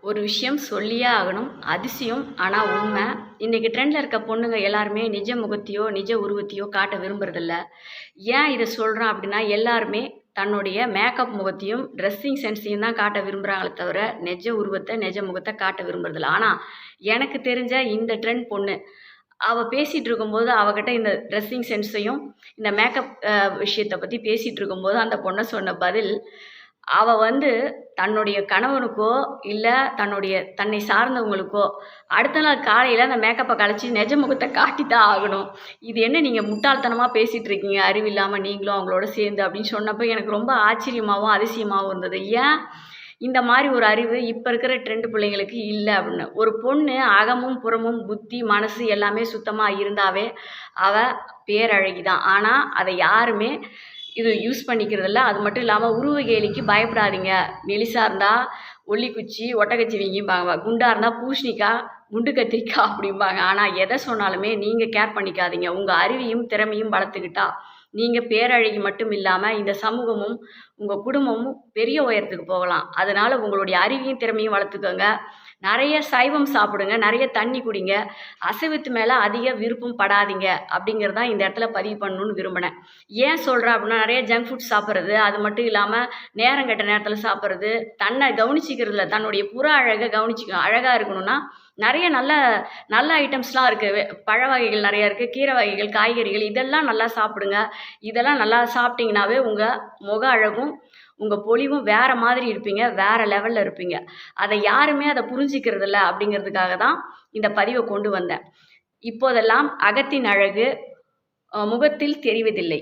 ஒரு விஷயம் சொல்லியே ஆகணும். அதிசயம், ஆனா உண்மை. இன்னைக்கு ட்ரெண்ட்ல இருக்க பொண்ணுங்க எல்லாருமே நிஜ முகத்தையோ, நிஜ உருவத்தையோ காட்ட விரும்புறதில்ல. ஏன் இத சொல்றேன் அப்படின்னா, எல்லாருமே தன்னுடைய மேக்கப் முகத்தையும், ட்ரெஸ்ஸிங் சென்ஸையும் தான் காட்ட விரும்புறாங்களே தவிர, நிஜ உருவத்த, நிஜ முகத்த காட்ட விரும்புறதில்ல. ஆனா, எனக்கு தெரிஞ்ச இந்த ட்ரெண்ட் பொண்ணு, அவ பேசிட்டு இருக்கும்போது, அவகிட்ட இந்த ட்ரெஸ்ஸிங் சென்ஸையும், இந்த மேக்கப் விஷயத்த பத்தி பேசிட்டு இருக்கும்போது, அந்த பொண்ணு சொன்ன பதில், அவ வந்து தன்னுடைய கணவனுக்கோ, இல்ல தன்னை சார்ந்தவங்களுக்கோ, அடுத்த நாள் காலையில அந்த மேக்கப்ப கழச்சு நெஜ முகத்த காட்டி தான் ஆகணும். இது என்ன நீங்க முட்டாள்தனமா பேசிட்டு இருக்கீங்க, அறிவில்லாம நீங்களும் அவங்களோட சேர்ந்து அப்படின்னு சொன்னப்ப எனக்கு ரொம்ப ஆச்சரியமாவும், அதிசயமாவும் இருந்தது. ஏன் இந்த மாரி ஒரு அறிவு இப்ப இருக்கிற ட்ரெண்ட் பிள்ளைங்களுக்கு இல்ல அப்படின்னு. ஒரு பொண்ணு அகமும், புறமும், புத்தி, மனசு எல்லாமே சுத்தமா இருந்தாவே, அவ பேரழகி தான். ஆனா, அத யாருமே இது யூஸ் பண்ணிக்கிறதில்ல. அது மட்டும் இல்லாம உருவ கேலிக்கு பயப்படாதீங்க. மெலிசா இருந்தா ஒல்லிக்குச்சி, ஒட்டகச்சிவிங்கிம்பாங்க. குண்டா இருந்தா பூசணிக்காய், குண்டு கத்திரிக்காய் அப்படிம்பாங்க. ஆனா எத சொன்னாலுமே நீங்க கேர் பண்ணிக்காதீங்க. உங்க அறிவையும், திறமையும் வளர்த்துக்கிட்டா, நீங்க பேரழகி மட்டும் இல்லாம, இந்த சமூகமும், உங்க குடும்பமும் பெரிய உயரத்துக்கு போகலாம். அதனால உங்களுடைய அறிவையும், திறமையும் வளர்த்துக்கோங்க. நெறைய சைவம் சாப்பிடுங்க. நெறைய தண்ணி குடிங்க. அசைவத்து மேல அதிக விருப்பம் படாதீங்க. அப்படிங்கிறது தான் இந்த இடத்துல பதிவு பண்ணணும்னு விரும்பினேன். ஏன் சொல்றேன் அப்படின்னா, நெறைய ஜங்க் ஃபுட் சாப்பிடுறது, அது மட்டும் இல்லாம நேரம் கெட்ட நேரத்தில சாப்பிடுறது, தன்னை கவனிச்சுக்கிறதில்ல. தன்னுடைய புற அழக அழகா இருக்கணும்னா, நெறைய நல்ல நல்ல ஐட்டம்ஸ்லாம் இருக்கு. பழ வகைகள் நெறைய இருக்கு. கீரை வகைகள், காய்கறிகள் இதெல்லாம் நல்லா சாப்பிடுங்க. இதெல்லாம் நல்லா சாப்பிட்டீங்கனாவே உங்க முக அழகும், உங்க பொலிவும் வேற மாதிரி இருப்பீங்க. வேற லெவல்ல இருப்பீங்க. யாருமே புரிஞ்சுக்கிறதில்ல அப்படிங்கிறதுக்காக தான் இந்த பதிவ கொண்டு வந்தேன். இப்போதெல்லாம் அகத்தின் அழகு முகத்தில் தெரிவதில்லை.